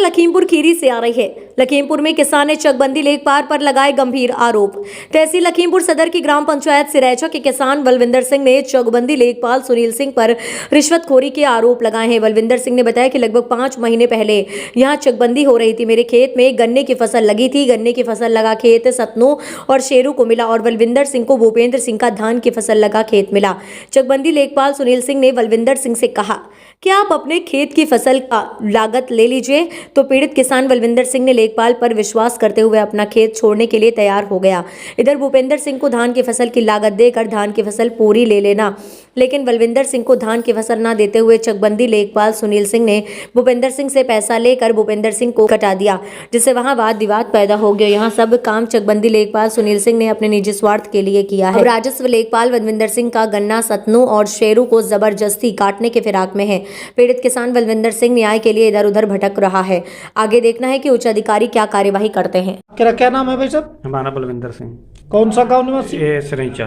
लखीमपुर खीरी से आ रही है। लखीमपुर में किसान ने चकबंदी लेखपाल पर लगाए गंभीर आरोप। तहसील लखीमपुर सदर की ग्राम पंचायत सिरैचा के किसान बलविंदर सिंह ने चकबंदी लेखपाल सुनील सिंह पर रिश्वतखोरी के आरोप लगाए हैं। बलविंदर सिंह ने बताया कि लगभग 5 महीने पहले यहां चकबंदी हो रही थी। मेरे खेत में गन्ने की फसल लगी थी। गन्ने की फसल लगा खेत सतनू और शेरू को मिला और बलविंदर सिंह को भूपेंद्र सिंह का धान की फसल लगा खेत मिला। चकबंदी लेखपाल सुनील सिंह ने बलविंदर सिंह से कहा कि आप अपने खेत की फसल का लागत ले लीजिए। तो पीड़ित किसान बलविंदर सिंह ने लेखपाल पर विश्वास करते हुए अपना खेत छोड़ने के लिए तैयार हो गया। इधर भूपेंद्र सिंह को धान की फसल की लागत देकर धान की फसल पूरी ले लेना, लेकिन बलविंदर सिंह को धान की फसल न देते हुए चकबंदी लेखपाल सुनील सिंह ने भूपेंद्र सिंह से पैसा लेकर भूपेंद्र सिंह को कटा दिया, जिससे वहां वाद विवाद पैदा हो गया। यहाँ सब काम चकबंदी लेखपाल सुनील सिंह ने अपने निजी स्वार्थ के लिए किया है। राजस्व लेखपाल बलविंदर सिंह का गन्ना सतनू और शेरू को जबरदस्ती काटने के फिराक में है। पीड़ित किसान बलविंदर सिंह न्याय के लिए इधर उधर भटक रहा है। आगे देखना है कि उच्च अधिकारी क्या कार्यवाही करते हैं। क्या नाम है भाई साहब? हमारा बलविंदर सिंह। कौन सा गाँव निवासी? ये सिरैचा।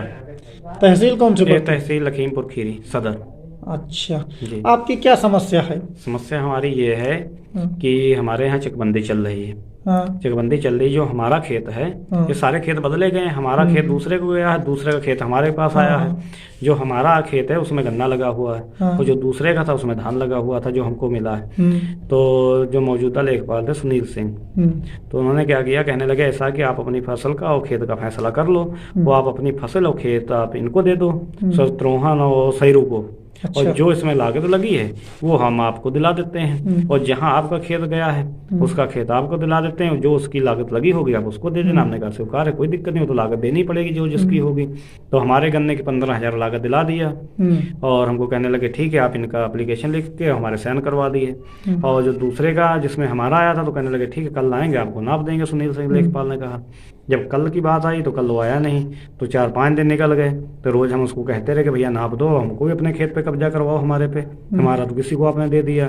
तहसील कौन सी? तहसील लखीमपुर खीरी सदर। अच्छा, आपकी क्या समस्या है? समस्या हमारी ये है कि हमारे यहाँ चकबंदी चल रही है। चकबंदी चल रही, जो हमारा खेत है ये सारे खेत बदले गए। हमारा खेत दूसरे को गया है, दूसरे का खेत हमारे पास आया है। जो हमारा खेत है उसमें गन्ना लगा हुआ है और जो दूसरे का था उसमें धान लगा हुआ था, जो हमको मिला है। तो जो मौजूदा लेखपाल थे सुनील सिंह, तो उन्होंने क्या किया, कहने लगे ऐसा कि आप अपनी फसल का और खेत का फैसला कर लो। वो आप अपनी फसल और खेत आप इनको दे दो, सत्रोहन और सैरू को। अच्छा। और जो इसमें लागत लगी है वो हम आपको दिला देते हैं, और जहां आपका खेत गया है उसका खेत आपको दिला देते हैं। जो उसकी लागत लगी होगी आप उसको दे देना। हमने कहा स्वीकार है, कोई दिक्कत नहीं हो, तो लागत देनी पड़ेगी जो जिसकी होगी। तो हमारे गन्ने की 15,000 लागत दिला दिया और हमको कहने लगे ठीक है, आप इनका एप्लीकेशन लिख के हमारे साइन करवा दिए। और जो दूसरे का जिसमें हमारा आया था तो कहने लगे ठीक है, कल आएंगे आपको नाप देंगे। सुनील सिंह लेखपाल ने कहा। जब कल की बात आई तो कल वो आया नहीं, तो 4-5 दिन निकल गए। तो रोज हम उसको कहते रहे कि भैया नाप दो, हमको भी अपने खेत पे कब्जा करवाओ हमारे पे, हमारा तो किसी को आपने दे दिया।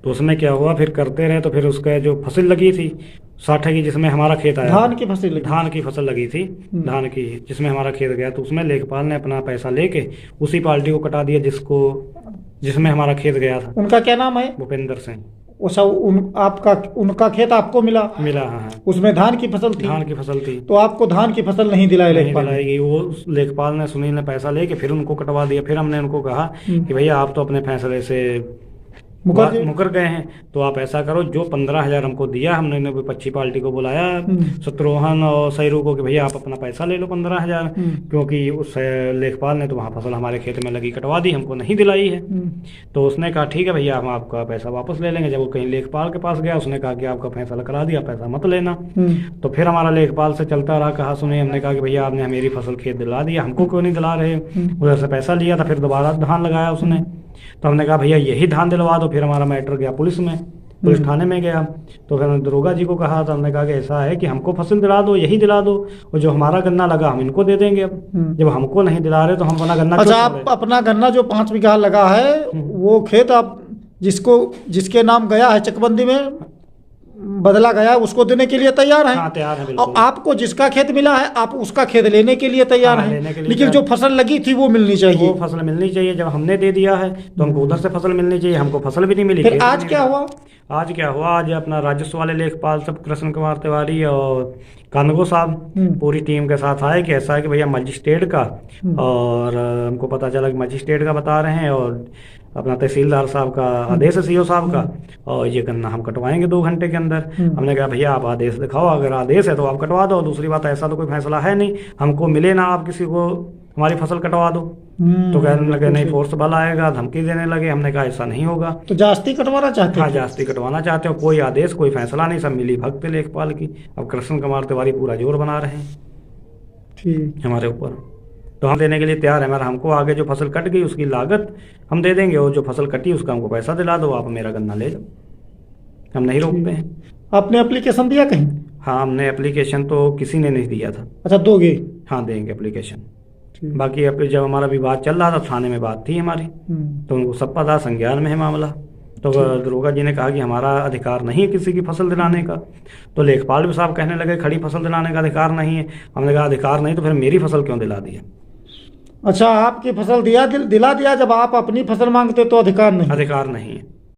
तो उसमें क्या हुआ, फिर करते रहे। तो फिर उसका जो फसल लगी थी 60 की, जिसमें हमारा खेत आया, धान की फसल लगी थी, धान की जिसमें हमारा खेत गया, तो उसमें लेखपाल ने अपना पैसा लेके उसी पार्टी को कटा दिया जिसमें हमारा खेत गया था। उनका क्या नाम है? भूपेंद्र सिंह। उनका खेत आपको मिला? हाँ। उसमें धान की फसल थी। तो आपको धान की फसल नहीं दिलाई? वो लेखपाल ने, सुनील ने पैसा लेके फिर उनको कटवा दिया। फिर हमने उनको कहा कि भैया आप तो अपने फैसले से मुकर गए हैं, तो आप ऐसा करो, जो 15,000 हमको दिया, हमने 25 पार्टी को बुलाया, सत्रोहन और सैरू को, कि भैया आप अपना पैसा ले लो 15,000, क्योंकि उस लेखपाल ने तो वहाँ फसल हमारे खेत में लगी कटवा दी, हमको नहीं दिलाई है। तो उसने कहा ठीक है भैया, हम आपका पैसा वापस ले लेंगे। जब वो कहीं लेखपाल के पास गया, उसने कहा कि आपका फैसला करा दिया, पैसा मत लेना। तो फिर हमारा लेखपाल से चलता रहा, कहा सुने, हमने कहा कि भैया आपने मेरी फसल खेत दिला दिया, हमको क्यों नहीं दिला रहे? उधर से पैसा लिया था, फिर दोबारा धान लगाया उसने। तो हमने कहा भैया यही धान दिलवा दो। फिर हमारा मैटर गया पुलिस थाने में गया। तो फिर दरोगा जी को कहा, तो हमने कहा कि ऐसा है कि हमको फसल दिला दो, यही दिला दो, और जो हमारा गन्ना लगा हम इनको दे देंगे। अब जब हमको नहीं दिला रहे तो हम अपना गन्ना। अच्छा, आप अपना गन्ना जो 5 बीघा लगा है वो खेत आप जिसके नाम गया है चकबंदी में बदला गया है, उसको देने के लिए तैयार है? हाँ, तैयार है। और आपको जिसका खेत मिला है आप उसका खेत लेने के लिए तैयार हैं? लेकिन जो फसल लगी थी वो मिलनी चाहिए। वो फसल मिलनी चाहिए। जब हमने दे दिया है तो हमको उधर से फसल मिलनी चाहिए, हमको फसल भी नहीं मिली। फिर आज क्या हुआ? आज अपना राजस्व वाले लेखपाल सब कृष्ण कुमार तिवारी और कानगो साहब पूरी टीम के साथ आए कि ऐसा है कि भैया मजिस्ट्रेट का, और हमको पता चला कि मजिस्ट्रेट का बता रहे हैं और अपना तहसीलदार साहब का आदेश है, सीओ साहब का, और ये गन्ना हम कटवाएंगे 2 घंटे के अंदर। हमने कहा भैया आप आदेश दिखाओ, अगर आदेश है तो आप कटवा दो। दूसरी बात, ऐसा तो कोई फैसला है नहीं, हमको मिले ना आप किसी को हमारी फसल कटवा दो। तो कहने लगे नहीं, फोर्स बल आएगा, धमकी देने लगे। हमने कहा ऐसा नहीं होगा। तो जास्ती कटवाना चाहते? हाँ, जास्ती कटवाना चाहते हो। कोई आदेश, कोई फैसला नहीं, सब मिली भक्त लेखपाल की। अब कृष्ण कुमार तिवारी पूरा जोर बना रहे हैं ठीक हमारे ऊपर। तो हम देने के लिए तैयार है, मगर हमको आगे जो फसल कट गई उसकी लागत हम दे देंगे, और जो फसल कटी उसका हमको पैसा दिला दो, आप मेरा गन्ना ले जाओ, हम नहीं रोकते हैं। आपने एप्लीकेशन दिया कहीं? हाँ, हमने एप्लीकेशन तो किसी ने नहीं दिया था। अच्छा, दोगे? हाँ, देंगे एप्लीकेशन। बाकी जब हमारा विवाद चल रहा था, थाने में बात थी हमारी, तो उनको सब पता, संज्ञान में है मामला। तो दरोगा जी ने कहा कि हमारा अधिकार नहीं है किसी की फसल दिलाने का। तो लेखपाल भी साहब कहने लगे खड़ी फसल दिलाने का अधिकार नहीं है। हमने कहा अधिकार नहीं तो फिर मेरी फसल क्यों दिला दिया? अच्छा, आपकी फसल दिला दिया, जब आप अपनी फसल मांगते तो अधिकार नहीं? अधिकार नहीं है।